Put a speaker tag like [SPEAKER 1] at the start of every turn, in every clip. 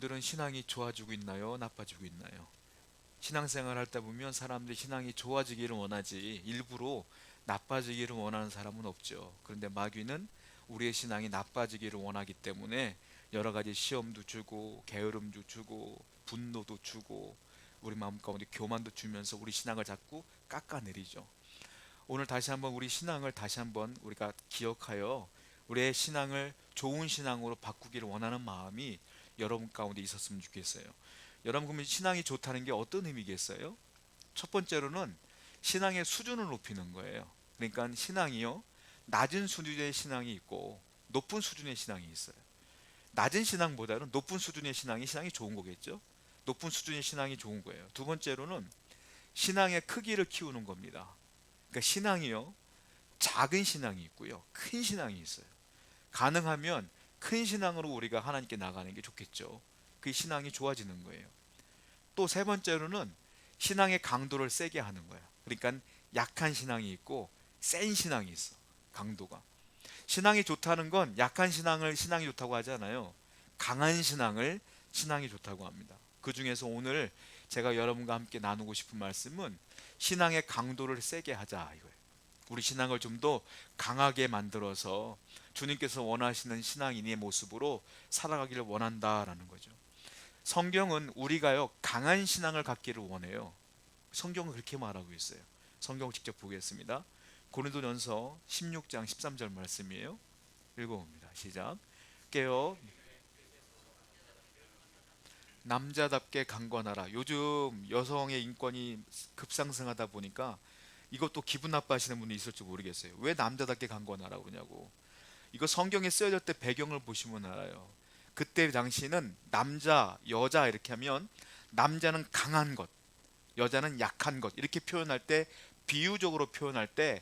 [SPEAKER 1] 여러분들은 신앙이 좋아지고 있나요? 나빠지고 있나요? 신앙생활 할 때 보면 사람들이 신앙이 좋아지기를 원하지 일부러 나빠지기를 원하는 사람은 없죠. 그런데 마귀는 우리의 신앙이 나빠지기를 원하기 때문에 여러 가지 시험도 주고 게으름도 주고 분노도 주고 우리 마음 가운데 교만도 주면서 우리 신앙을 자꾸 깎아내리죠. 오늘 다시 한번 우리 신앙을 다시 한번 우리가 기억하여 우리의 신앙을 좋은 신앙으로 바꾸기를 원하는 마음이 여러분 가운데 있었으면 좋겠어요. 여러분 그러면 신앙이 좋다는 게 어떤 의미겠어요? 첫 번째로는 신앙의 수준을 높이는 거예요. 그러니까 신앙이요, 낮은 수준의 신앙이 있고 높은 수준의 신앙이 있어요. 낮은 신앙보다는 높은 수준의 신앙이 좋은 거겠죠. 높은 수준의 신앙이 좋은 거예요. 두 번째로는 신앙의 크기를 키우는 겁니다. 그러니까 신앙이요, 작은 신앙이 있고요, 큰 신앙이 있어요. 가능하면 큰 신앙으로 우리가 하나님께 나가는 게 좋겠죠. 그 신앙이 좋아지는 거예요. 또 세 번째로는 신앙의 강도를 세게 하는 거예요. 그러니까 약한 신앙이 있고 센 신앙이 있어. 강도가. 신앙이 좋다는 건 약한 신앙을 신앙이 좋다고 하잖아요. 강한 신앙을 신앙이 좋다고 합니다. 그 중에서 오늘 제가 여러분과 함께 나누고 싶은 말씀은 신앙의 강도를 세게 하자 이거예요. 우리 신앙을 좀 더 강하게 만들어서 주님께서 원하시는 신앙인의 모습으로 살아가기를 원한다라는 거죠. 성경은 우리가요 강한 신앙을 갖기를 원해요. 성경은 그렇게 말하고 있어요. 성경을 직접 보겠습니다. 고린도전서 16장 13절 말씀이에요. 읽어봅니다. 시작. 깨어 남자답게 강권하라. 요즘 여성의 인권이 급상승하다 보니까 이것도 기분 나빠하시는 분이 있을지 모르겠어요. 왜 남자답게 강권하라고 그러냐고. 이거 성경에 쓰여질 때 배경을 보시면 알아요. 그때 당시는 남자, 여자 이렇게 하면 남자는 강한 것, 여자는 약한 것 이렇게 표현할 때, 비유적으로 표현할 때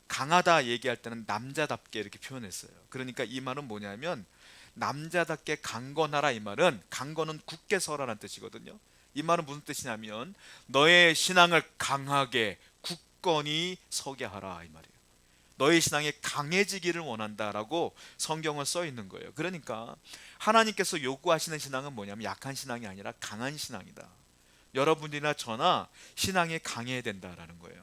[SPEAKER 1] 강하다 얘기할 때는 남자답게 이렇게 표현했어요. 그러니까 이 말은 뭐냐면 남자답게 강건하라. 이 말은 강건은 굳게 서라는 뜻이거든요. 이 말은 무슨 뜻이냐면 너의 신앙을 강하게 굳건히 서게 하라 이 말이에요. 너의 신앙이 강해지기를 원한다라고 성경은 써 있는 거예요. 그러니까 하나님께서 요구하시는 신앙은 뭐냐면 약한 신앙이 아니라 강한 신앙이다. 여러분이나 저나 신앙이 강해야 된다라는 거예요.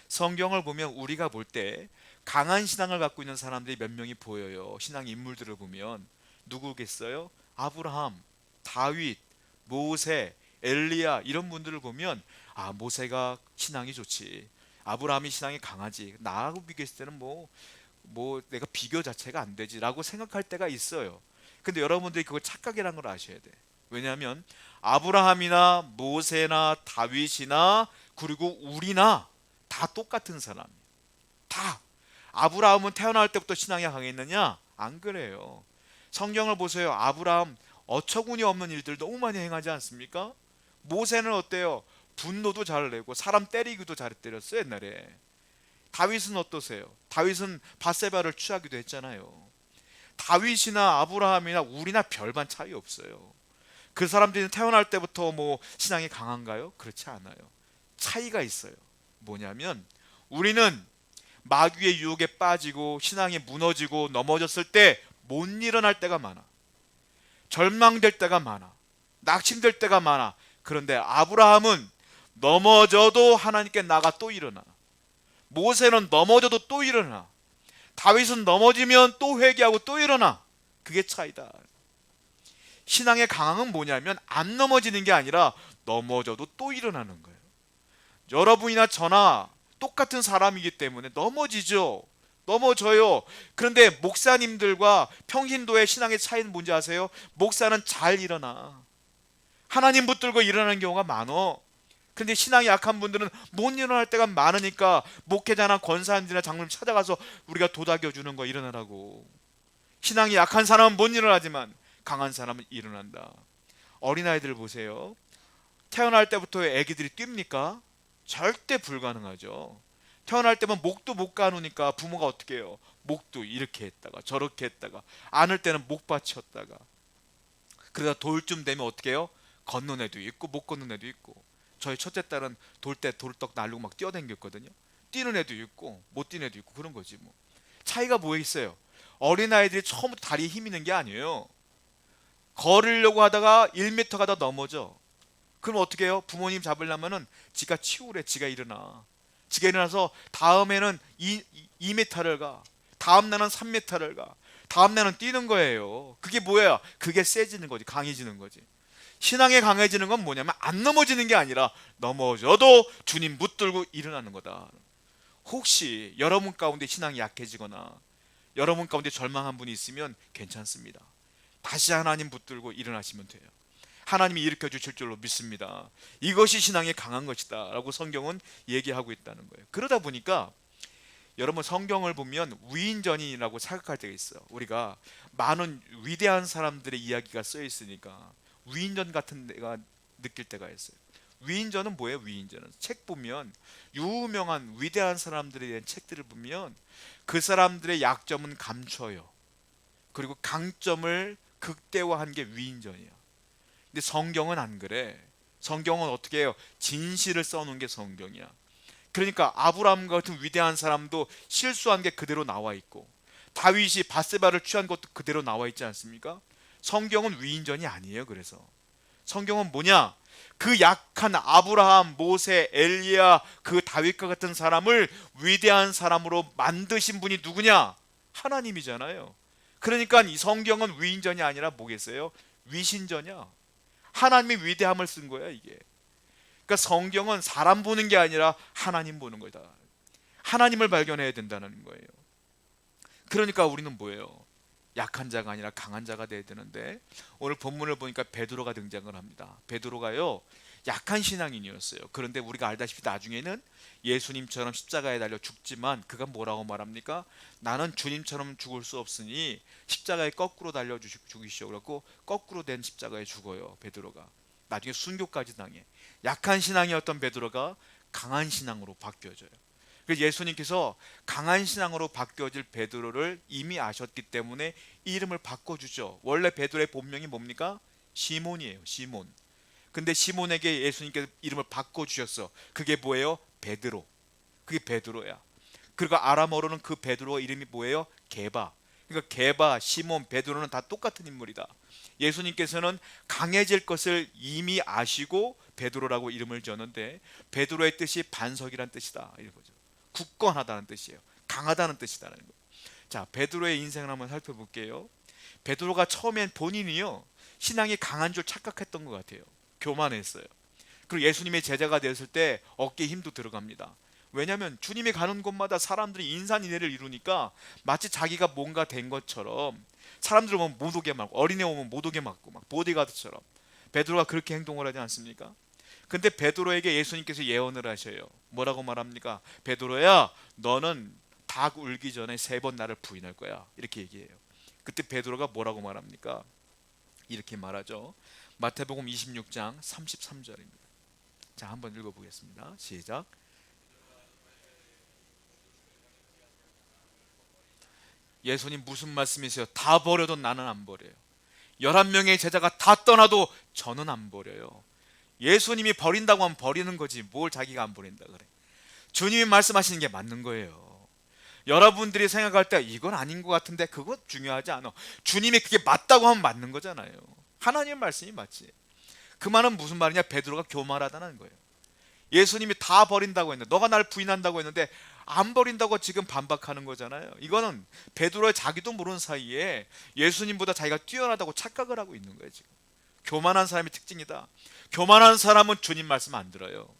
[SPEAKER 1] 성경을 보면 우리가 볼 때 강한 신앙을 갖고 있는 사람들이 몇 명이 보여요. 신앙 인물들을 보면 누구겠어요? 아브라함, 다윗, 모세, 엘리야 이런 분들을 보면 아 모세가 신앙이 좋지, 아브라함이 신앙이 강하지, 나하고 비교했을 때는 뭐 내가 비교 자체가 안 되지라고 생각할 때가 있어요. 근데 여러분들이 그걸 착각이라는 걸 아셔야 돼. 왜냐하면 아브라함이나 모세나 다윗이나 그리고 우리나 다 똑같은 사람이에요. 다. 아브라함은 태어날 때부터 신앙이 강했느냐? 안 그래요. 성경을 보세요. 아브라함 어처구니 없는 일들 너무 많이 행하지 않습니까? 모세는 어때요? 분노도 잘 내고 사람 때리기도 잘 때렸어요 옛날에. 다윗은 어떠세요? 다윗은 바세바를 취하기도 했잖아요. 다윗이나 아브라함이나 우리나 별반 차이 없어요. 그 사람들이 태어날 때부터 뭐 신앙이 강한가요? 그렇지 않아요. 차이가 있어요. 뭐냐면 우리는 마귀의 유혹에 빠지고 신앙이 무너지고 넘어졌을 때 못 일어날 때가 많아. 절망될 때가 많아. 낙심될 때가 많아. 그런데 아브라함은 넘어져도 하나님께 나가 또 일어나. 모세는 넘어져도 또 일어나. 다윗은 넘어지면 또 회개하고 또 일어나. 그게 차이다. 신앙의 강함은 뭐냐면 안 넘어지는 게 아니라 넘어져도 또 일어나는 거예요. 여러분이나 저나 똑같은 사람이기 때문에 넘어지죠. 넘어져요. 그런데 목사님들과 평신도의 신앙의 차이는 뭔지 아세요? 목사는 잘 일어나. 하나님 붙들고 일어나는 경우가 많어. 근데 신앙이 약한 분들은 못 일어날 때가 많으니까 목회자나 권사님들이나 장로님 찾아가서 우리가 도닥여 주는 거 일어나라고. 신앙이 약한 사람은 못 일어나지만 강한 사람은 일어난다. 어린아이들 보세요. 태어날 때부터 애기들이 뜁니까? 절대 불가능하죠. 태어날 때면 목도 못 가누니까 부모가 어떻게 해요? 목도 이렇게 했다가 저렇게 했다가 안을 때는 목 받쳤다가 그러다 돌쯤 되면 어떻게 해요? 걷는 애도 있고 못 걷는 애도 있고. 저희 첫째 딸은 돌 때 돌떡 날르고 막 뛰어댕겼거든요. 뛰는 애도 있고 못 뛰는 애도 있고 그런 거지 뭐. 차이가 뭐에 있어요? 어린아이들이 처음부터 다리에 힘 있는 게 아니에요. 걸으려고 하다가 1m가 더 넘어져. 그럼 어떻게 해요? 부모님 잡으려면은 지가 치우래. 지가 일어나. 지가 일어나서 다음에는 2m를 가. 다음 날은 3m를 가. 다음 날은 뛰는 거예요. 그게 뭐야? 그게 세지는 거지. 강해지는 거지. 신앙에 강해지는 건 뭐냐면 안 넘어지는 게 아니라 넘어져도 주님 붙들고 일어나는 거다. 혹시 여러분 가운데 신앙이 약해지거나 여러분 가운데 절망한 분이 있으면 괜찮습니다. 다시 하나님 붙들고 일어나시면 돼요. 하나님이 일으켜 주실 줄로 믿습니다. 이것이 신앙이 강한 것이다 라고 성경은 얘기하고 있다는 거예요. 그러다 보니까 여러분 성경을 보면 위인전이라고 생각할 때가 있어요. 우리가 많은 위대한 사람들의 이야기가 쓰여 있으니까 위인전 같은 데가 느낄 때가 있어요. 위인전은 뭐예요? 위인전은 책 보면 유명한 위대한 사람들에 대한 책들을 보면 그 사람들의 약점은 감춰요. 그리고 강점을 극대화한 게 위인전이에요. 근데 성경은 안 그래. 성경은 어떻게 해요? 진실을 써놓은 게 성경이야. 그러니까 아브라함 같은 위대한 사람도 실수한 게 그대로 나와 있고 다윗이 밧세바를 취한 것도 그대로 나와 있지 않습니까? 성경은 위인전이 아니에요. 그래서 성경은 뭐냐? 그 약한 아브라함, 모세, 엘리야, 그 다윗과 같은 사람을 위대한 사람으로 만드신 분이 누구냐? 하나님이잖아요. 그러니까 이 성경은 위인전이 아니라 뭐겠어요? 위신전이야. 하나님의 위대함을 쓴 거야 이게. 그러니까 성경은 사람 보는 게 아니라 하나님 보는 거다. 하나님을 발견해야 된다는 거예요. 그러니까 우리는 뭐예요? 약한 자가 아니라 강한 자가 돼야 되는데 오늘 본문을 보니까 베드로가 등장을 합니다. 베드로가요 약한 신앙인이었어요. 그런데 우리가 알다시피 나중에는 예수님처럼 십자가에 달려 죽지만 그가 뭐라고 말합니까? 나는 주님처럼 죽을 수 없으니 십자가에 거꾸로 달려 죽이시오. 그래갖고 거꾸로 된 십자가에 죽어요. 베드로가 나중에 순교까지 당해. 약한 신앙이었던 베드로가 강한 신앙으로 바뀌어져요. 그래서 예수님께서 강한 신앙으로 바뀌어질 베드로를 이미 아셨기 때문에 이름을 바꿔주죠. 원래 베드로의 본명이 뭡니까? 시몬이에요. 시몬. 근데 시몬에게 예수님께서 이름을 바꿔주셨어. 그게 뭐예요? 베드로. 그게 베드로야. 그리고 아람어로는 그 베드로 이름이 뭐예요? 게바. 그러니까 게바, 시몬, 베드로는 다 똑같은 인물이다. 예수님께서는 강해질 것을 이미 아시고 베드로라고 이름을 지었는데 베드로의 뜻이 반석이란 뜻이다. 이거죠. 굳건하다는 뜻이에요. 강하다는 뜻이다는 거예요. 자, 베드로의 인생을 한번 살펴볼게요. 베드로가 처음엔 본인이요 신앙이 강한 줄 착각했던 것 같아요. 교만했어요. 그리고 예수님의 제자가 되었을 때 어깨에 힘도 들어갑니다. 왜냐하면 주님이 가는 곳마다 사람들이 인산인해를 이루니까 마치 자기가 뭔가 된 것처럼 사람들 오면 못 오게 막고 어린애 오면 못 오게 막고 막 보디가드처럼 베드로가 그렇게 행동을 하지 않습니까? 근데 베드로에게 예수님께서 예언을 하셔요. 뭐라고 말합니까? 베드로야 너는 닭 울기 전에 3번 나를 부인할 거야. 이렇게 얘기해요. 그때 베드로가 뭐라고 말합니까? 이렇게 말하죠. 마태복음 26장 33절입니다. 자, 한번 읽어보겠습니다. 시작. 예수님 무슨 말씀이세요? 다 버려도 나는 안 버려요. 11명의 제자가 다 떠나도 저는 안 버려요. 예수님이 버린다고 하면 버리는 거지 뭘 자기가 안 버린다 그래. 주님이 말씀하시는 게 맞는 거예요. 여러분들이 생각할 때 이건 아닌 것 같은데 그거 중요하지 않아. 주님이 그게 맞다고 하면 맞는 거잖아요. 하나님의 말씀이 맞지. 그 말은 무슨 말이냐? 베드로가 교만하다는 거예요. 예수님이 다 버린다고 했는데 너가 날 부인한다고 했는데 안 버린다고 지금 반박하는 거잖아요. 이거는 베드로의 자기도 모르는 사이에 예수님보다 자기가 뛰어나다고 착각을 하고 있는 거예요. 지금 교만한 사람의 특징이다. 교만한 사람은 주님 말씀 안 들어요.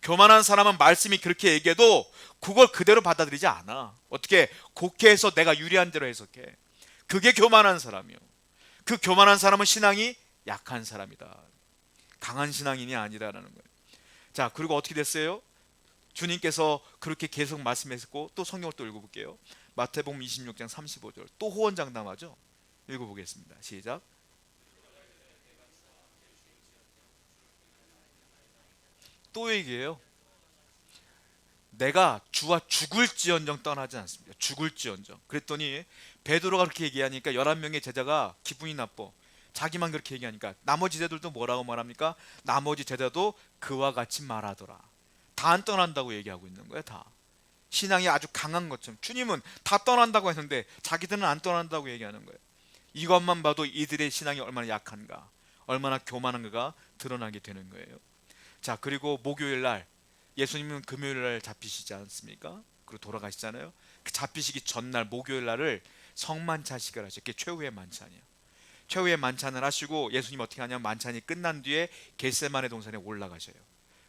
[SPEAKER 1] 교만한 사람은 말씀이 그렇게 얘기해도 그걸 그대로 받아들이지 않아. 어떻게 곡해해서 내가 유리한 대로 해석해. 그게 교만한 사람이요. 그 교만한 사람은 신앙이 약한 사람이다. 강한 신앙인이 아니다라는 거예요. 자, 그리고 어떻게 됐어요? 주님께서 그렇게 계속 말씀했고 또 성경을 또 읽어볼게요. 마태복음 26장 35절 또 호언장담하죠. 읽어보겠습니다. 시작. 또 얘기해요. 내가 주와 죽을지언정 떠나지 않습니다. 죽을지언정. 그랬더니 베드로가 그렇게 얘기하니까 11명의 제자가 기분이 나빠. 자기만 그렇게 얘기하니까 나머지 제자들도 뭐라고 말합니까? 나머지 제자도 그와 같이 말하더라. 다 안 떠난다고 얘기하고 있는 거예요. 다 신앙이 아주 강한 것처럼 주님은 다 떠난다고 했는데 자기들은 안 떠난다고 얘기하는 거예요. 이것만 봐도 이들의 신앙이 얼마나 약한가, 얼마나 교만한가가 드러나게 되는 거예요. 자, 그리고 목요일 날 예수님은 금요일 날 잡히시지 않습니까? 그리고 돌아가시잖아요. 그 잡히시기 전날 목요일 날을 성만찬식을 하셨죠. 그게 최후의 만찬이에요. 최후의 만찬을 하시고 예수님 어떻게 하냐면 만찬이 끝난 뒤에 겟세마네 동산에 올라가셔요.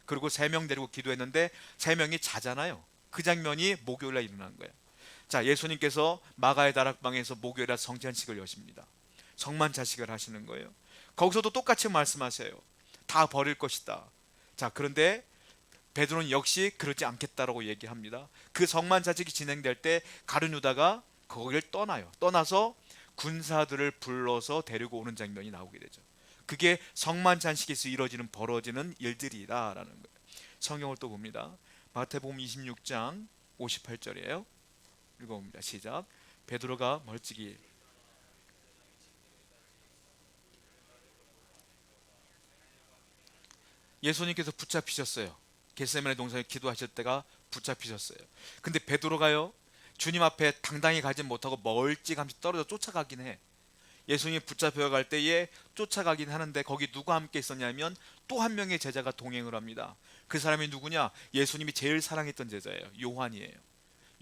[SPEAKER 1] 그리고 세 명 데리고 기도했는데 세 명이 자잖아요. 그 장면이 목요일 날 일어난 거예요. 자, 예수님께서 마가의 다락방에서 목요일 날 성찬식을 여십니다. 성만찬식을 하시는 거예요. 거기서도 똑같이 말씀하세요. 다 버릴 것이다. 자, 그런데 베드로는 역시 그러지 않겠다라고 얘기합니다. 그 성만찬식이 진행될 때 가룟 유다가 거기를 떠나요. 떠나서 군사들을 불러서 데리고 오는 장면이 나오게 되죠. 그게 성만찬식에서 이루어지는 벌어지는 일들이라는 거예요. 성경을 또 봅니다. 마태복음 26장 58절이에요. 읽어봅니다. 시작. 베드로가 멀찍이 예수님께서 붙잡히셨어요. 겟세마네 동산에 기도하실 때가 붙잡히셨어요. 근데 베드로가요, 주님 앞에 당당히 가지 못하고 멀찌감치 떨어져 쫓아가긴 해. 예수님이 붙잡혀 갈 때에 쫓아가긴 하는데 거기 누가 함께 있었냐면 또 한 명의 제자가 동행을 합니다. 그 사람이 누구냐? 예수님이 제일 사랑했던 제자예요. 요한이에요.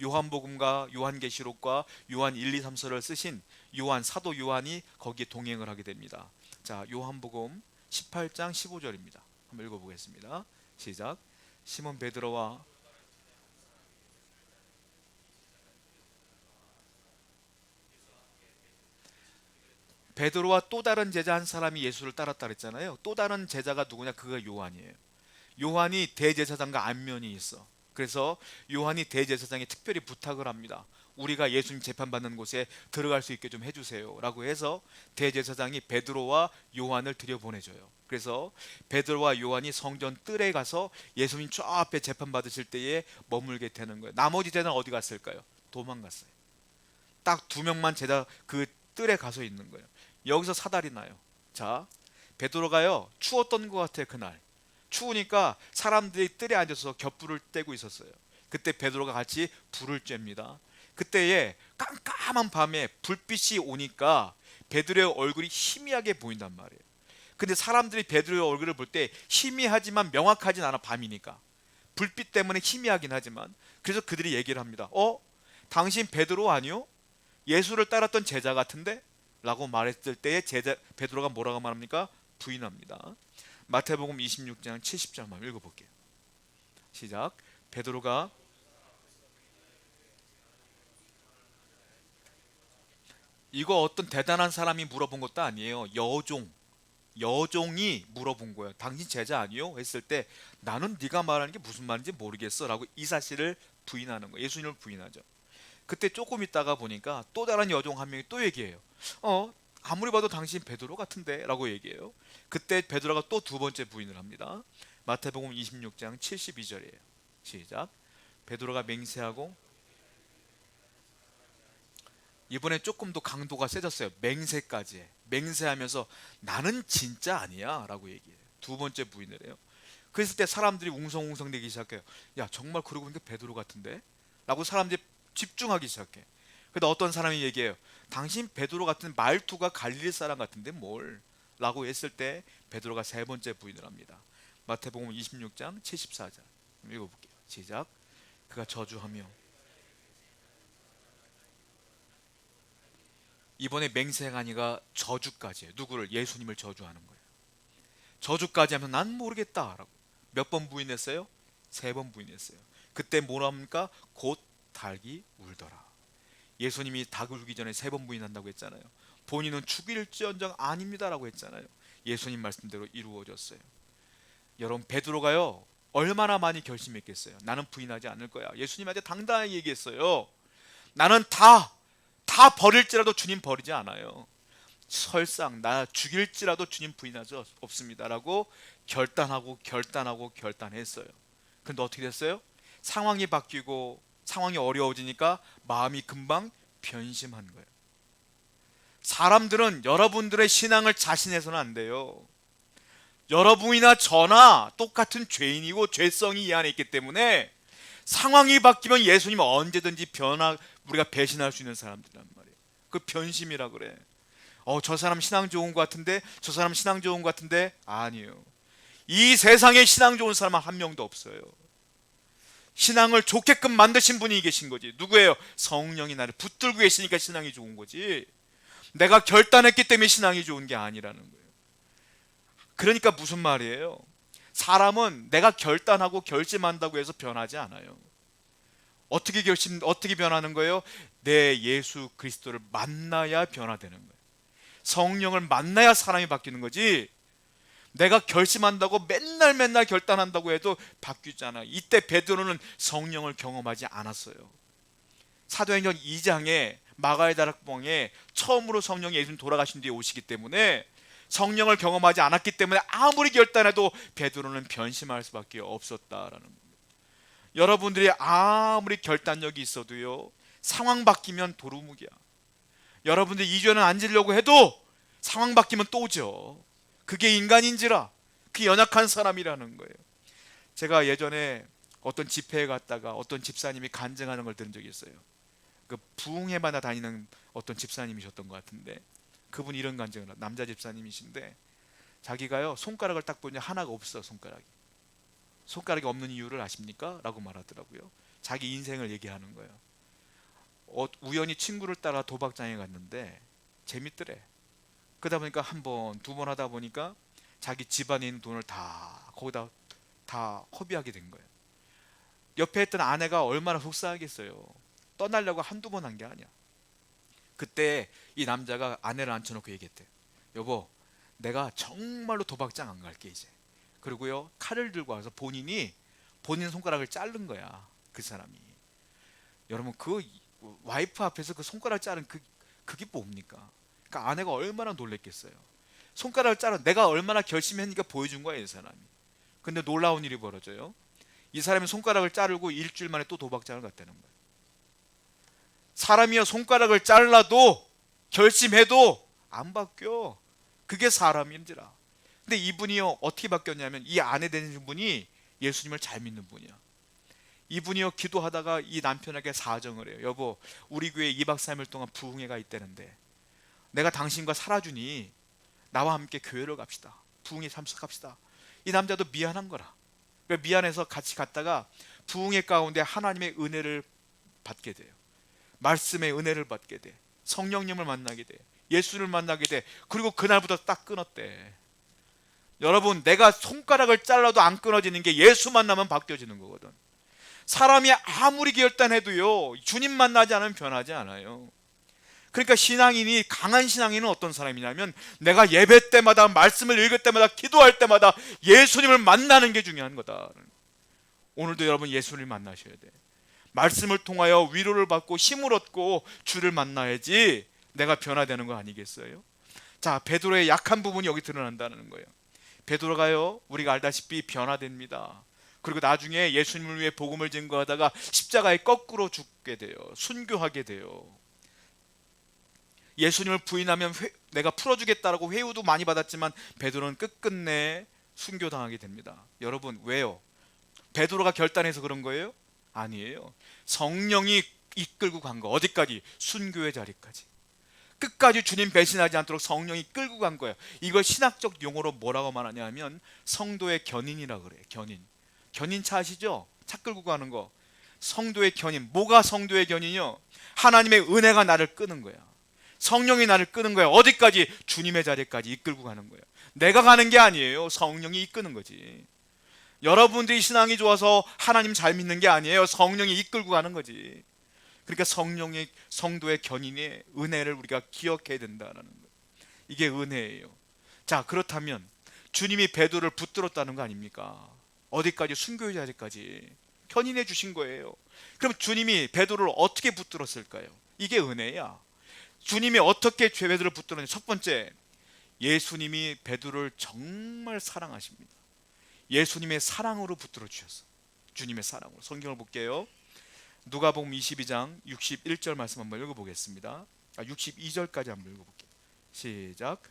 [SPEAKER 1] 요한복음과 요한계시록과 요한 1, 2, 3서를 쓰신 요한, 사도 요한이 거기에 동행을 하게 됩니다. 자, 요한복음 18장 15절입니다. 한번 읽어보겠습니다. 시작. 시몬 베드로와 또 다른 제자 한 사람이 예수를 따랐다 그랬잖아요. 또 다른 제자가 누구냐? 그가 요한이에요. 요한이 대제사장과 안면이 있어. 그래서 요한이 대제사장에 특별히 부탁을 합니다. 우리가 예수님 재판받는 곳에 들어갈 수 있게 좀 해주세요 라고 해서 대제사장이 베드로와 요한을 들여보내줘요. 그래서 베드로와 요한이 성전 뜰에 가서 예수님 저 앞에 재판받으실 때에 머물게 되는 거예요. 나머지 제자는 어디 갔을까요? 도망갔어요. 딱 두 명만 제자 그 뜰에 가서 있는 거예요. 여기서 사달이 나요. 자, 베드로가요 추웠던 것 같아요. 그날 추우니까 사람들이 뜰에 앉아서 겹불을 떼고 있었어요. 그때 베드로가 같이 불을 쬐입니다. 그때에 깜깜한 밤에 불빛이 오니까 베드로의 얼굴이 희미하게 보인단 말이에요. 근데 사람들이 베드로의 얼굴을 볼 때 희미하지만 명확하진 않아. 밤이니까 불빛 때문에 희미하긴 하지만, 그래서 그들이 얘기를 합니다. 당신 베드로 아니요? 예수를 따랐던 제자 같은데? 라고 말했을 때에 베드로가 뭐라고 말합니까? 부인합니다. 마태복음 26장 70절만 읽어볼게요. 시작. 베드로가 이거 어떤 대단한 사람이 물어본 것도 아니에요. 여종이 물어본 거예요. 당신 제자 아니요? 했을 때 나는 네가 말하는 게 무슨 말인지 모르겠어 라고 이 사실을 부인하는 거예요. 예수님을 부인하죠. 그때 조금 있다가 보니까 또 다른 여종 한 명이 또 얘기해요. 아무리 봐도 당신 베드로 같은데 라고 얘기해요. 그때 베드로가 또 두 번째 부인을 합니다. 마태복음 26장 72절이에요. 시작. 베드로가 맹세하고, 이번에 조금 더 강도가 세졌어요. 맹세까지 해. 맹세하면서 나는 진짜 아니야 라고 얘기해요. 두 번째 부인을 해요. 그랬을 때 사람들이 웅성웅성 대기 시작해요. 야, 정말 그러고 보니까 베드로 같은데? 라고 사람들이 집중하기 시작해. 근데 어떤 사람이 얘기해요. 당신 베드로 같은 말투가 갈릴리 사람 같은데 뭘? 라고 했을 때 베드로가 세 번째 부인을 합니다. 마태복음 26장 74절 읽어볼게요. 시작. 그가 저주하며, 이번에 맹세하니가 저주까지 해요. 누구를? 예수님을 저주하는 거예요. 저주까지 하면 난 모르겠다라고. 몇 번 부인했어요? 세 번 부인했어요. 그때 뭐라 합니까? 곧 닭이 울더라. 예수님이 닭을 울기 전에 세 번 부인한다고 했잖아요. 본인은 죽일지언정 아닙니다라고 했잖아요. 예수님 말씀대로 이루어졌어요. 여러분, 베드로가요 얼마나 많이 결심했겠어요. 나는 부인하지 않을 거야. 예수님한테 당당하게 얘기했어요. 나는 다 버릴지라도 주님 버리지 않아요. 설상 나 죽일지라도 주님 부인하지 없습니다라고 결단했어요. 근데 어떻게 됐어요? 상황이 바뀌고 상황이 어려워지니까 마음이 금방 변심한 거예요. 사람들은 여러분들의 신앙을 자신해서는 안 돼요. 여러분이나 저나 똑같은 죄인이고 죄성이 이 안에 있기 때문에 상황이 바뀌면 예수님은 언제든지 우리가 배신할 수 있는 사람들이란 말이에요. 그 변심이라 그래. 저 사람 신앙 좋은 것 같은데, 저 사람 신앙 좋은 것 같은데. 아니에요. 이 세상에 신앙 좋은 사람은 한 명도 없어요. 신앙을 좋게끔 만드신 분이 계신 거지. 누구예요? 성령이 나를 붙들고 계시니까 신앙이 좋은 거지. 내가 결단했기 때문에 신앙이 좋은 게 아니라는 거예요. 그러니까 무슨 말이에요? 사람은 내가 결단하고 결심한다고 해서 변하지 않아요. 어떻게 변하는 거예요? 내 예수 그리스도를 만나야 변화되는 거예요. 성령을 만나야 사람이 바뀌는 거지. 내가 결심한다고 맨날 결단한다고 해도 바뀌잖아. 이때 베드로는 성령을 경험하지 않았어요. 사도행전 2장에 마가의 다락방에 처음으로 성령이 예수님 돌아가신 뒤에 오시기 때문에 성령을 경험하지 않았기 때문에 아무리 결단해도 베드로는 변심할 수밖에 없었다라는 거예요. 여러분들이 아무리 결단력이 있어도요, 상황 바뀌면 도루묵이야. 여러분들이 2주에는 앉으려고 해도 상황 바뀌면 또 오죠. 그게 인간인지라, 그 연약한 사람이라는 거예요. 제가 예전에 어떤 집회에 갔다가 어떤 집사님이 간증하는 걸 들은 적이 있어요. 그 부흥회마다 다니는 어떤 집사님이셨던 것 같은데, 그분이 이런 간증을 해요. 남자 집사님이신데 자기가요, 손가락을 딱 보니 하나가 없어. 손가락이 없는 이유를 아십니까? 라고 말하더라고요. 자기 인생을 얘기하는 거예요. 우연히 친구를 따라 도박장에 갔는데 재밌더래. 그러다 보니까 한 번, 두 번 하다 보니까 자기 집안에 있는 돈을 다 거기다 다 허비하게 된 거예요. 옆에 있던 아내가 얼마나 속상하겠어요. 떠나려고 한두 번 한 게 아니야. 그때 이 남자가 아내를 앉혀놓고 얘기했대. 여보, 내가 정말로 도박장 안 갈게 이제. 그리고요, 칼을 들고 와서 본인 손가락을 자른 거야, 그 사람이. 여러분, 그 와이프 앞에서 그 손가락 자른 그게 뭡니까? 그러니까 아내가 얼마나 놀랬겠어요. 손가락을 자른 내가 얼마나 결심했니까 보여준 거야, 이 사람이. 근데 놀라운 일이 벌어져요. 이 사람이 손가락을 자르고 일주일 만에 또 도박장을 갔다는 거예요. 사람이요, 손가락을 잘라도 결심해도 안 바뀌어. 그게 사람인지라. 근데 이분이요, 어떻게 바뀌었냐면, 이 아내 되는 분이 예수님을 잘 믿는 분이야. 이분이요, 기도하다가 이 남편에게 사정을 해요. 여보, 우리 교회 2박 3일 동안 부흥회가 있다는데 내가 당신과 살아주니 나와 함께 교회를 갑시다. 부흥회 참석합시다. 이 남자도 미안한 거라. 그러니까 미안해서 같이 갔다가 부흥회 가운데 하나님의 은혜를 받게 돼요. 말씀의 은혜를 받게 돼. 성령님을 만나게 돼. 예수를 만나게 돼. 그리고 그날부터 딱 끊었대. 여러분, 내가 손가락을 잘라도 안 끊어지는 게 예수 만나면 바뀌어지는 거거든. 사람이 아무리 결단해도요, 주님 만나지 않으면 변하지 않아요. 그러니까 강한 신앙인은 어떤 사람이냐면, 내가 예배 때마다, 말씀을 읽을 때마다, 기도할 때마다 예수님을 만나는 게 중요한 거다. 오늘도 여러분 예수님을 만나셔야 돼. 말씀을 통하여 위로를 받고 힘을 얻고 주를 만나야지 내가 변화되는 거 아니겠어요? 자, 베드로의 약한 부분이 여기 드러난다는 거예요. 베드로가요, 우리가 알다시피 변화됩니다. 그리고 나중에 예수님을 위해 복음을 증거하다가 십자가에 거꾸로 죽게 돼요. 순교하게 돼요. 예수님을 부인하면 내가 풀어주겠다라고 회유도 많이 받았지만 베드로는 끝끝내 순교당하게 됩니다. 여러분, 왜요? 베드로가 결단해서 그런 거예요? 아니에요. 성령이 이끌고 간 거. 어디까지? 순교의 자리까지. 끝까지 주님 배신하지 않도록 성령이 끌고 간 거예요. 이걸 신학적 용어로 뭐라고 말하냐면 성도의 견인이라 그래요. 견인 차 아시죠? 차 끌고 가는 거. 성도의 견인. 뭐가 성도의 견인이요? 하나님의 은혜가 나를 끄는 거야. 성령이 나를 끄는 거야. 어디까지? 주님의 자리까지 이끌고 가는 거예요. 내가 가는 게 아니에요. 성령이 이끄는 거지. 여러분들이 신앙이 좋아서 하나님 잘 믿는 게 아니에요. 성령이 이끌고 가는 거지. 그러니까 성도의 견인의 은혜를 우리가 기억해야 된다는 거예요. 이게 은혜예요. 자, 그렇다면 주님이 베드로를 붙들었다는 거 아닙니까? 어디까지? 순교의 자리까지 견인해 주신 거예요. 그럼 주님이 베드로를 어떻게 붙들었을까요? 이게 은혜야. 주님이 어떻게 베드로를 붙들었냐? 첫 번째, 예수님이 베드로를 정말 사랑하십니다. 예수님의 사랑으로 붙들어 주셨어. 주님의 사랑으로. 성경을 볼게요. 누가복음 22장 61절 말씀 한번 읽어보겠습니다. 62절까지 한번 읽어볼게요. 시작.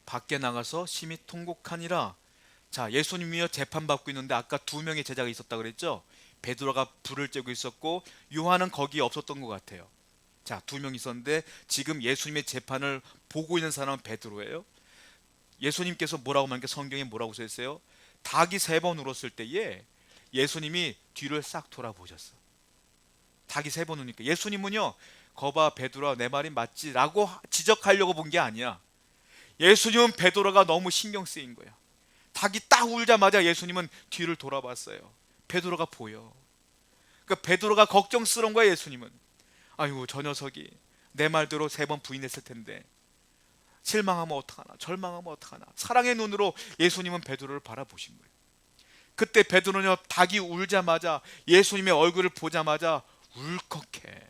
[SPEAKER 1] 밖에 나가서 심히 통곡하니라. 자, 예수님이요 재판받고 있는데 아까 두 명의 제자가 있었다 그랬죠? 베드로가 불을 쬐고 있었고 요한은 거기에 없었던 것 같아요. 자, 두 명 있었는데 지금 예수님의 재판을 보고 있는 사람은 베드로예요. 예수님께서 뭐라고 말하니까 성경에 뭐라고 써 있어요? 닭이 세 번 울었을 때에 예수님이 뒤를 싹 돌아보셨어. 닭이 세 번 우니까 예수님은요, 거봐 베드로야 내 말이 맞지? 라고 지적하려고 본 게 아니야. 예수님은 베드로가 너무 신경 쓰인 거야. 닭이 딱 울자마자 예수님은 뒤를 돌아봤어요. 베드로가 보여. 그러니까 베드로가 걱정스러운 거야. 예수님은 아이고 저 녀석이 내 말대로 세 번 부인했을 텐데 실망하면 어떡하나, 절망하면 어떡하나. 사랑의 눈으로 예수님은 베드로를 바라보신 거예요. 그때 베드로는요 닭이 울자마자 예수님의 얼굴을 보자마자 울컥해.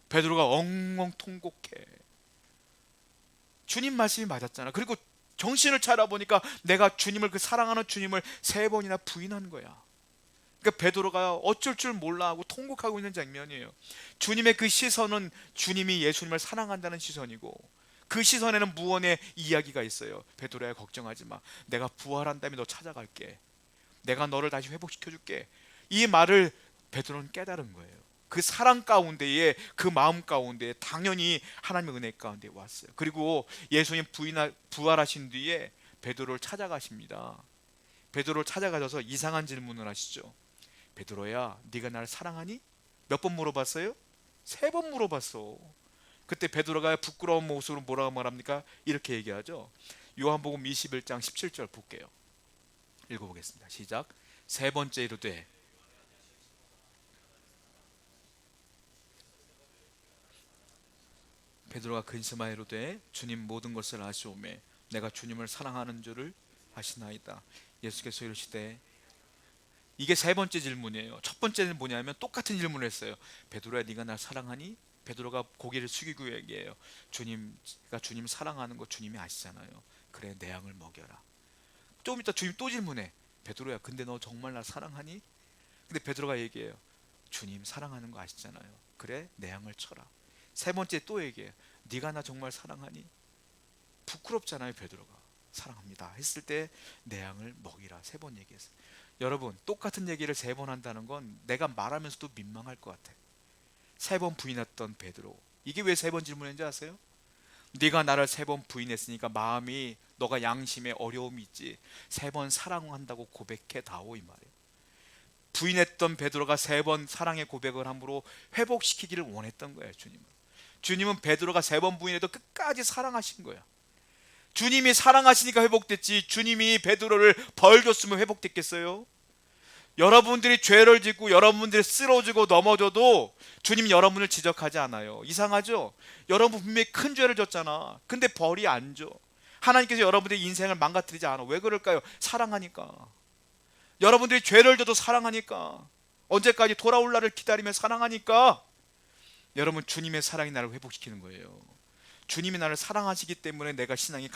[SPEAKER 1] 베드로가 엉엉 통곡해. 주님 말씀이 맞았잖아. 그리고 정신을 차려보니까 내가 주님을, 그 사랑하는 주님을 세 번이나 부인한 거야. 그러니까 베드로가 어쩔 줄 몰라 하고 통곡하고 있는 장면이에요. 주님의 그 시선은 주님이 예수님을 사랑한다는 시선이고, 그 시선에는 무언의 이야기가 있어요. 베드로야 걱정하지 마. 내가 부활한 다음에 너 찾아갈게. 내가 너를 다시 회복시켜줄게. 이 말을 베드로는 깨달은 거예요. 그 사랑 가운데에, 그 마음 가운데에 당연히 하나님의 은혜 가운데 왔어요. 그리고 예수님 부활하신 뒤에 베드로를 찾아가십니다. 베드로를 찾아가셔서 이상한 질문을 하시죠. 베드로야 네가 나를 사랑하니? 몇 번 물어봤어요? 세 번 물어봤어. 그때 베드로가 부끄러운 모습으로 뭐라고 말합니까? 이렇게 얘기하죠. 요한복음 21장 17절 볼게요. 읽어보겠습니다. 시작. 세 번째 이르되 베드로가 근심하여 이르되 주님 모든 것을 아시오매 내가 주님을 사랑하는 줄을 아시나이다. 예수께서 이르시되, 이게 세 번째 질문이에요. 첫 번째는 뭐냐면 똑같은 질문을 했어요. 베드로야 네가 날 사랑하니? 베드로가 고개를 숙이고 얘기해요. 주님가 주님 사랑하는 거 주님이 아시잖아요. 그래 내 양을 먹여라. 조금 이따 주님 또 질문해. 베드로야 근데 너 정말 날 사랑하니? 근데 베드로가 얘기해요. 주님 사랑하는 거 아시잖아요. 그래 내 양을 쳐라. 세 번째 또 얘기해요. 네가 나 정말 사랑하니? 부끄럽잖아요. 베드로가 사랑합니다 했을 때 내 양을 먹이라 세 번 얘기했어요. 여러분 똑같은 얘기를 세 번 한다는 건 내가 말하면서도 민망할 것 같아. 세 번 부인했던 베드로, 이게 왜 세 번 질문했는지 아세요? 네가 나를 세 번 부인했으니까 마음이, 너가 양심에 어려움이 있지. 세 번 사랑한다고 고백해 다오 이 말이에요. 부인했던 베드로가 세 번 사랑의 고백을 함으로 회복시키기를 원했던 거예요. 주님은 베드로가 세 번 부인해도 끝까지 사랑하신 거야. 주님이 사랑하시니까 회복됐지, 주님이 베드로를 벌 줬으면 회복됐겠어요? 여러분들이 죄를 짓고 여러분들이 쓰러지고 넘어져도 주님 여러분을 지적하지 않아요. 이상하죠? 여러분 분명히 큰 죄를 졌잖아. 근데 벌이 안 줘. 하나님께서 여러분들의 인생을 망가뜨리지 않아. 왜 그럴까요? 사랑하니까. 여러분들이 죄를 져도 사랑하니까. 언제까지 돌아올 날을 기다리며 사랑하니까. 여러분 주님의 사랑이 나를 회복시키는 거예요. 주님이 나를 사랑하시기 때문에 내가 신앙이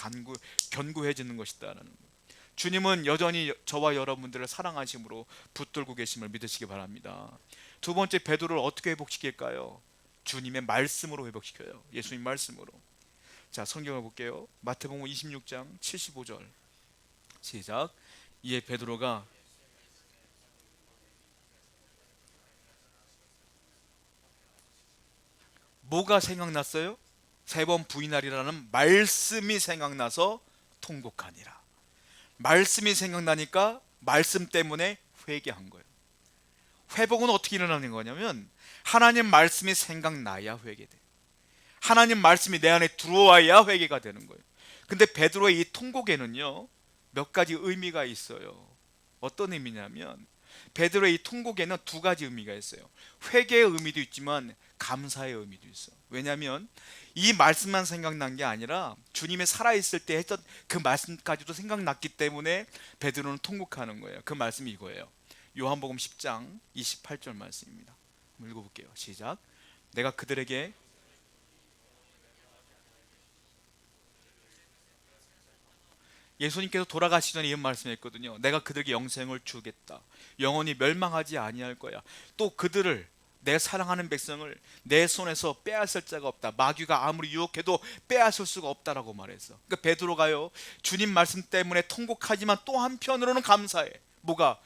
[SPEAKER 1] 견고해지는 것이다라는 거예요. 주님은 여전히 저와 여러분들을 사랑하심으로 붙들고 계심을 믿으시기 바랍니다. 두 번째, 베드로를 어떻게 회복시킬까요? 주님의 말씀으로 회복시켜요. 예수님 말씀으로. 자, 성경을 볼게요. 마태복음 26장 75절 시작. 이에 베드로가, 뭐가 생각났어요? 세 번 부인하리라는 말씀이 생각나서 통곡하니라. 말씀이 생각나니까 말씀 때문에 회개한 거예요. 회복은 어떻게 일어나는 거냐면 하나님 말씀이 생각나야 회개돼. 하나님 말씀이 내 안에 들어와야 회개가 되는 거예요. 근데 베드로의 이 통곡에는요 몇 가지 의미가 있어요. 어떤 의미냐면 베드로의 이 통곡에는 두 가지 의미가 있어요. 회개의 의미도 있지만 감사의 의미도 있어. 왜냐하면 이 말씀만 생각난 게 아니라 주님이 살아있을 때 했던 그 말씀까지도 생각났기 때문에 베드로는 통곡하는 거예요. 그 말씀이 이거예요. 요한복음 10장 28절 말씀입니다. 한번 읽어볼게요. 시작. 내가 그들에게, 예수님께서 돌아가시기 전에 이런 말씀했거든요. 내가 그들에게 영생을 주겠다. 영원히 멸망하지 아니할 거야. 또 그들을 내 사랑하는 백성을 내 손에서 빼앗을 자가 없다. 마귀가 아무리 유혹해도 빼앗을 수가 없다라고 말했어. 그러니까 베드로가요, 주님 말씀 때문에 통곡하지만 또 한편으로는 감사해. 뭐가?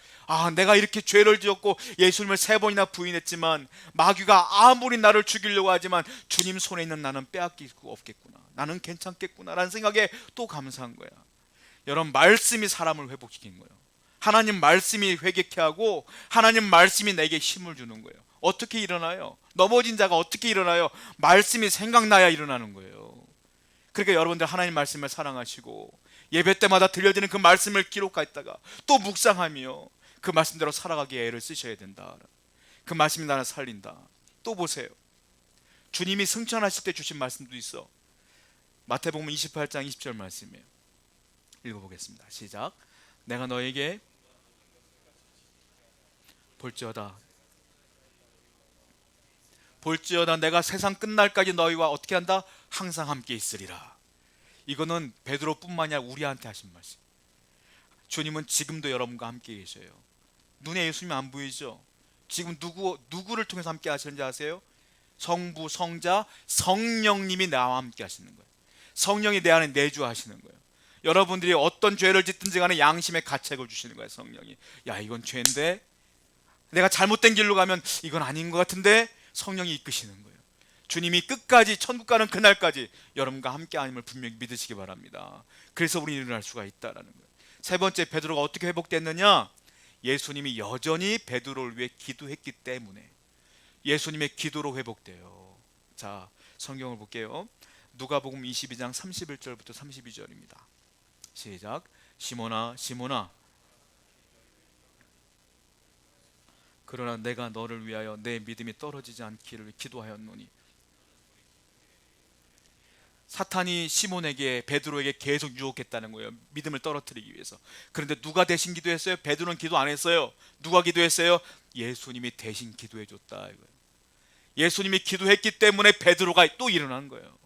[SPEAKER 1] 내가 이렇게 죄를 지었고 예수님을 3번이나 부인했지만 마귀가 아무리 나를 죽이려고 하지만 주님 손에 있는 나는 빼앗길 수 없겠구나, 나는 괜찮겠구나 라는 생각에 또 감사한 거야. 여러분, 말씀이 사람을 회복시키는 거예요. 하나님 말씀이 회개케 하고 하나님 말씀이 내게 힘을 주는 거예요. 어떻게 일어나요? 넘어진 자가 어떻게 일어나요? 말씀이 생각나야 일어나는 거예요. 그러니까 여러분들 하나님 말씀을 사랑하시고 예배 때마다 들려지는 그 말씀을 기록하다가 또 묵상하며 그 말씀대로 살아가기에 애를 쓰셔야 된다. 그 말씀이 나를 살린다. 또 보세요, 주님이 승천하실 때 주신 말씀도 있어. 마태복음 28장 20절 말씀이에요. 읽어보겠습니다. 시작. 내가 너에게 볼지어다 내가 세상 끝날까지 너희와 어떻게 한다? 항상 함께 있으리라. 이거는 베드로뿐만이 아니라 우리한테 하신 말씀. 주님은 지금도 여러분과 함께 계셔요. 눈에 예수님이 안 보이죠? 지금 누구를 통해서 함께 하시는지 아세요? 성부, 성자, 성령님이 나와 함께 하시는 거예요. 성령이 내 안에 내주하시는 거예요. 여러분들이 어떤 죄를 짓든지 간에 양심의 가책을 주시는 거예요. 성령이. 야, 이건 죄인데, 내가 잘못된 길로 가면 이건 아닌 것 같은데, 성령이 이끄시는 거예요. 주님이 끝까지, 천국 가는 그날까지 여러분과 함께 하님을 분명히 믿으시기 바랍니다. 그래서 우리는 일어날 수가 있다라는 거예요. 세 번째, 베드로가 어떻게 회복됐느냐? 예수님이 여전히 베드로를 위해 기도했기 때문에 예수님의 기도로 회복돼요. 자, 성경을 볼게요. 누가복음 22장 31절부터 32절입니다. 시작. 시몬아, 시몬아, 그러나 내가 너를 위하여 내 믿음이 떨어지지 않기를 기도하였노니. 사탄이 시몬에게, 베드로에게 계속 유혹했다는 거예요. 믿음을 떨어뜨리기 위해서. 그런데 누가 대신 기도했어요? 베드로는 기도 안 했어요. 누가 기도했어요? 예수님이 대신 기도해 줬다 이거예요. 예수님이 기도했기 때문에 베드로가 또 일어난 거예요.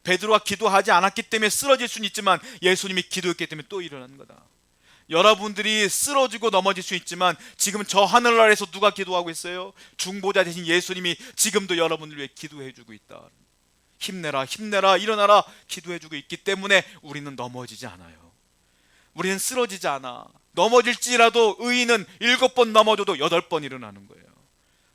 [SPEAKER 1] 베드로가 기도하지 않았기 때문에 쓰러질 수는 있지만 예수님이 기도했기 때문에 또 일어난 거다. 여러분들이 쓰러지고 넘어질 수 있지만 지금 저 하늘 아래서 누가 기도하고 있어요? 중보자 대신 예수님이 지금도 여러분을 위해 기도해주고 있다. 힘내라, 힘내라, 일어나라 기도해주고 있기 때문에 우리는 넘어지지 않아요. 우리는 쓰러지지 않아. 넘어질지라도 의인은 7번 넘어져도 8번 일어나는 거예요.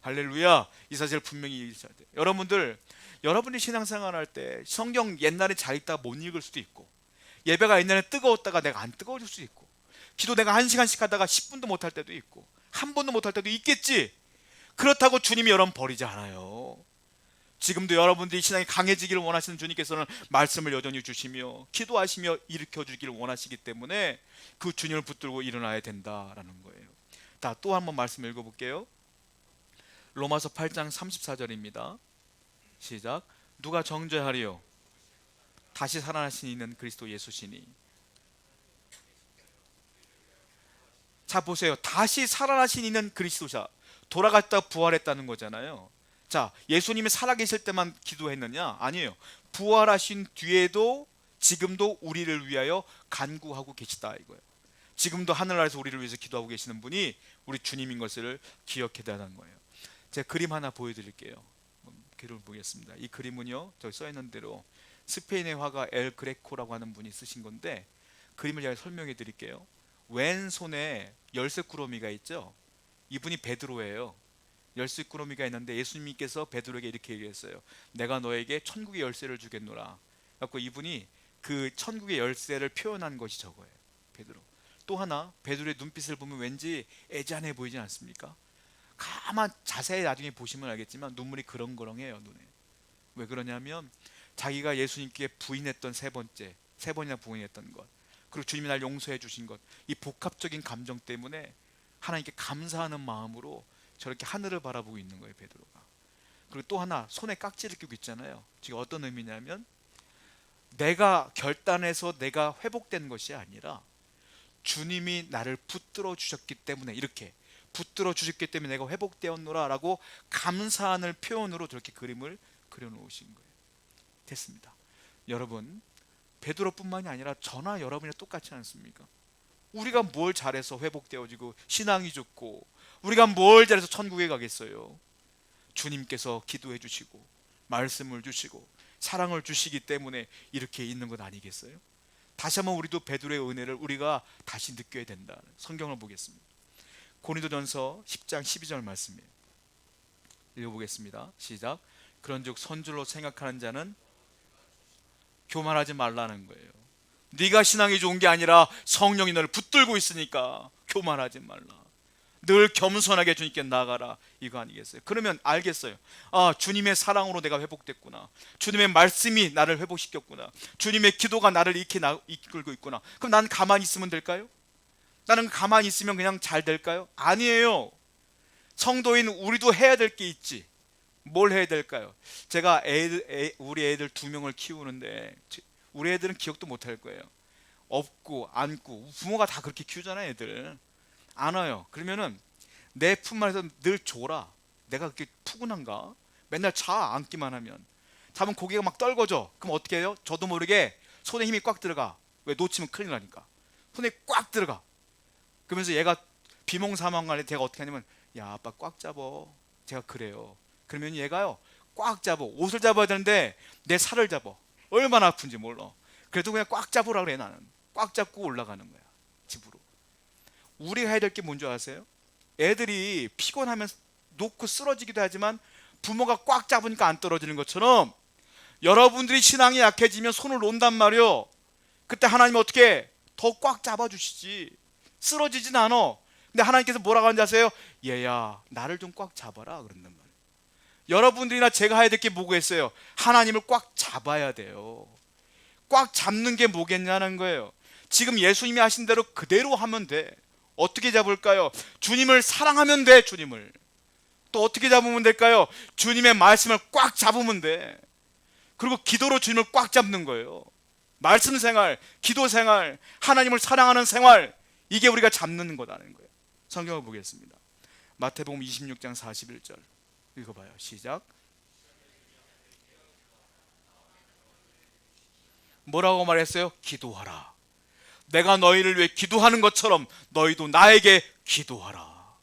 [SPEAKER 1] 할렐루야. 이 사실을 분명히 얘기해야 돼요. 여러분이 신앙생활 할 때 성경 옛날에 잘 읽다가 못 읽을 수도 있고, 예배가 옛날에 뜨거웠다가 내가 안 뜨거워질 수도 있고, 기도 내가 1시간씩 하다가 10분도 못 할 때도 있고, 한 번도 못 할 때도 있겠지. 그렇다고 주님이 여러분 버리지 않아요. 지금도 여러분들이 신앙이 강해지기를 원하시는 주님께서는 말씀을 여전히 주시며 기도하시며 일으켜주기를 원하시기 때문에 그 주님을 붙들고 일어나야 된다라는 거예요. 자, 또 한번 말씀 읽어볼게요. 로마서 8장 34절입니다. 시작. 누가 정죄하리요? 다시 살아나신 이는 그리스도 예수시니. 자, 보세요. 다시 살아나신 이는 그리스도자. 돌아갔다 부활했다는 거잖아요. 자, 예수님이 살아계실 때만 기도했느냐? 아니에요. 부활하신 뒤에도 지금도 우리를 위하여 간구하고 계시다 이거예요. 지금도 하늘 아래서 우리를 위해서 기도하고 계시는 분이 우리 주님인 것을 기억해야 되는 거예요. 제가 그림 하나 보여드릴게요. 그림을 보겠습니다. 이 그림은요, 저기 써있는 대로 스페인의 화가 엘 그레코라고 하는 분이 쓰신 건데, 그림을 제가 설명해 드릴게요. 왼손에 열쇠꾸러미가 있죠. 이분이 베드로예요. 열쇠꾸러미가 있는데 예수님께서 베드로에게 이렇게 얘기했어요. 내가 너에게 천국의 열쇠를 주겠노라. 그래서 이분이 그 천국의 열쇠를 표현한 것이 저거예요. 베드로. 또 하나, 베드로의 눈빛을 보면 왠지 애잔해 보이지 않습니까? 가만 자세히 나중에 보시면 알겠지만 눈물이 그렁그렁해요, 눈에. 왜 그러냐면 자기가 예수님께 부인했던 세 번이나 부인했던 것, 그리고 주님이 날 용서해 주신 것, 이 복합적인 감정 때문에 하나님께 감사하는 마음으로 저렇게 하늘을 바라보고 있는 거예요, 베드로가. 그리고 또 하나, 손에 깍지를 끼고 있잖아요. 지금 어떤 의미냐면 내가 결단해서 내가 회복된 것이 아니라 주님이 나를 붙들어 주셨기 때문에, 이렇게 붙들어 주셨기 때문에 내가 회복되었노라 라고 감사하는 표현으로 저렇게 그림을 그려놓으신 거예요. 됐습니다. 여러분, 베드로뿐만이 아니라 저나 여러분이 똑같지 않습니까? 우리가 뭘 잘해서 회복되어지고 신앙이 좋고 우리가 뭘 잘해서 천국에 가겠어요? 주님께서 기도해 주시고 말씀을 주시고 사랑을 주시기 때문에 이렇게 있는 것 아니겠어요? 다시 한번 우리도 베드로의 은혜를 우리가 다시 느껴야 된다. 성경을 보겠습니다. 고린도전서 10장 12절 말씀이에요. 읽어보겠습니다. 시작. 그런즉 선줄로 생각하는 자는 교만하지 말라는 거예요. 네가 신앙이 좋은 게 아니라 성령이 너를 붙들고 있으니까 교만하지 말라. 늘 겸손하게 주님께 나아가라. 이거 아니겠어요? 그러면 알겠어요. 아, 주님의 사랑으로 내가 회복됐구나. 주님의 말씀이 나를 회복시켰구나. 주님의 기도가 나를 이끌고 있구나. 그럼 난 가만히 있으면 될까요? 나는 가만히 있으면 그냥 잘 될까요? 아니에요. 성도인 우리도 해야 될 게 있지. 뭘 해야 될까요? 제가 우리 애들 2명을 키우는데 우리 애들은 기억도 못할 거예요. 업고 안고 부모가 다 그렇게 키우잖아요. 애들 안아요. 그러면은 내 품 안에서 늘 졸아. 내가 그렇게 푸근한가? 맨날 자. 안기만 하면 자면 고개가 막 떨궈져. 그럼 어떻게 해요? 저도 모르게 손에 힘이 꽉 들어가. 왜? 놓치면 큰일 나니까. 손에 꽉 들어가. 그러면서 얘가 비몽사몽간에 제가 어떻게 하냐면, 야 아빠 꽉 잡어. 제가 그래요. 그러면 얘가요 꽉 잡어. 옷을 잡아야 되는데 내 살을 잡어. 얼마나 아픈지 몰라. 그래도 그냥 꽉 잡으라 그래. 나는 꽉 잡고 올라가는 거야, 집으로. 우리가 해야 될 게 뭔지 아세요? 애들이 피곤하면 놓고 쓰러지기도 하지만 부모가 꽉 잡으니까 안 떨어지는 것처럼 여러분들이 신앙이 약해지면 손을 놓는단 말이요. 그때 하나님 어떻게 더 꽉 잡아주시지. 쓰러지진 않아. 근데 하나님께서 뭐라고 하는지 아세요? 얘야 나를 좀 꽉 잡아라 그런단 말이에요. 여러분들이나 제가 해야 될 게 뭐겠어요? 하나님을 꽉 잡아야 돼요. 꽉 잡는 게 뭐겠냐는 거예요. 지금 예수님이 하신 대로 그대로 하면 돼. 어떻게 잡을까요? 주님을 사랑하면 돼. 주님을 또 어떻게 잡으면 될까요? 주님의 말씀을 꽉 잡으면 돼. 그리고 기도로 주님을 꽉 잡는 거예요. 말씀 생활, 기도 생활, 하나님을 사랑하는 생활, 이게 우리가 잡는 거라는 거예요. 성경을 보겠습니다. 마태복음 26장 41절 읽어봐요. 시작. 뭐라고 말했어요? 기도하라. 내가 너희를 위해 기도하는 것처럼 너희도 나에게 기도하라.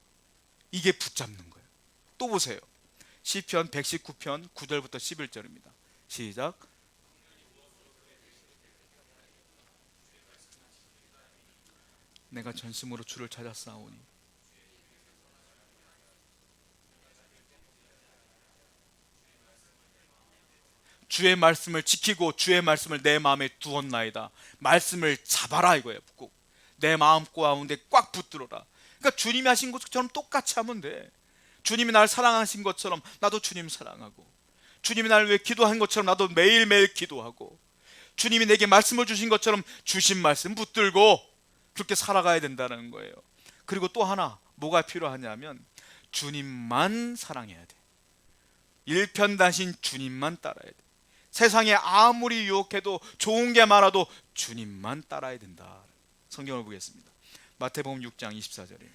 [SPEAKER 1] 이게 붙잡는 거예요. 또 보세요. 시편 119편 9절부터 11절입니다. 시작. 내가 전심으로 주를 찾았사오니 주의 말씀을 지키고 주의 말씀을 내 마음에 두었나이다. 말씀을 잡아라 이거예요. 꼭 내 마음 가운데 꽉 붙들어라. 그러니까 주님이 하신 것처럼 똑같이 하면 돼. 주님이 날 사랑하신 것처럼 나도 주님 사랑하고, 주님이 나를 위해 기도한 것처럼 나도 매일매일 기도하고, 주님이 내게 말씀을 주신 것처럼 주신 말씀 붙들고 그렇게 살아가야 된다는 거예요. 그리고 또 하나 뭐가 필요하냐면 주님만 사랑해야 돼. 일편단심 주님만 따라야 돼. 세상에 아무리 유혹해도 좋은 게 많아도 주님만 따라야 된다. 성경을 보겠습니다. 마태복음 6장 24절에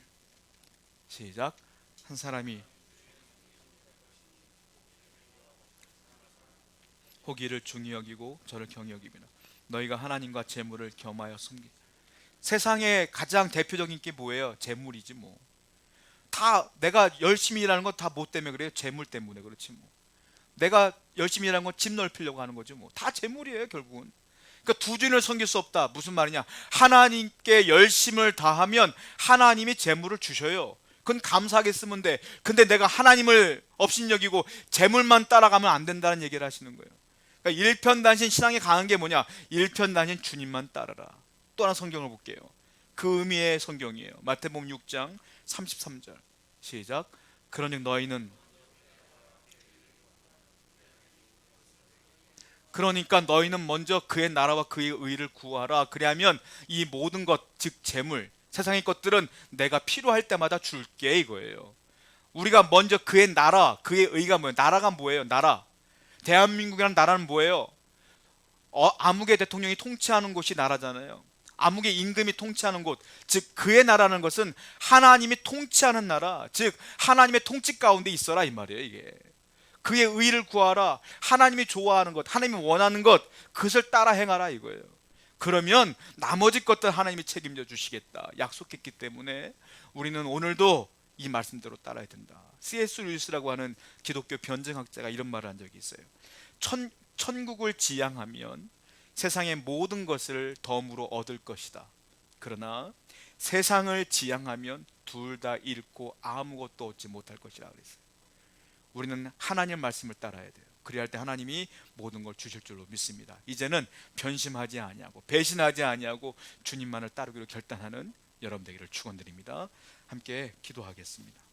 [SPEAKER 1] 시작. 한 사람이 호기를 중히 여기고 저를 경히 여기미라. 너희가 하나님과 재물을 겸하여 섬기. 세상에 가장 대표적인 게 뭐예요? 재물이지 뭐. 다 내가 열심히 일하는 건 다 뭐 때문에 그래요? 재물 때문에 그렇지 뭐. 내가 열심히 일하는 건 집 넓히려고 하는 거죠 뭐. 다 재물이에요 결국은. 그러니까 두 주인을 섬길 수 없다. 무슨 말이냐? 하나님께 열심을 다하면 하나님이 재물을 주셔요. 그건 감사하게 쓰면 돼. 근데 내가 하나님을 업신여기고 재물만 따라가면 안 된다는 얘기를 하시는 거예요. 그러니까 일편단심 신앙이 강한 게 뭐냐? 일편단심 주님만 따르라. 또 하나 성경을 볼게요. 그 의미의 성경이에요. 마태복음 6장 33절 시작. 그러니 그러니까 너희는 먼저 그의 나라와 그의 의를 구하라. 그리하면 이 모든 것, 즉 재물, 세상의 것들은 내가 필요할 때마다 줄게 이거예요. 우리가 먼저 그의 나라, 그의 의가 뭐예요? 나라가 뭐예요? 나라. 대한민국이라는 나라는 뭐예요? 암흑의 대통령이 통치하는 곳이 나라잖아요. 암흑의 임금이 통치하는 곳, 즉 그의 나라는 것은 하나님이 통치하는 나라, 즉 하나님의 통치 가운데 있어라 이 말이에요. 이게 그의 의를 구하라. 하나님이 좋아하는 것, 하나님이 원하는 것, 그것을 따라 행하라 이거예요. 그러면 나머지 것들 하나님이 책임져 주시겠다 약속했기 때문에 우리는 오늘도 이 말씀대로 따라야 된다. C.S. 루이스라고 하는 기독교 변증학자가 이런 말을 한 적이 있어요. 천국을 지향하면 세상의 모든 것을 덤으로 얻을 것이다. 그러나 세상을 지향하면 둘 다 잃고 아무것도 얻지 못할 것이라 그랬어요. 우리는 하나님 말씀을 따라야 돼요. 그래야 할 때 하나님이 모든 걸 주실 줄로 믿습니다. 이제는 변심하지 아니하고 배신하지 아니하고 주님만을 따르기로 결단하는 여러분 되기를 축원드립니다. 함께 기도하겠습니다.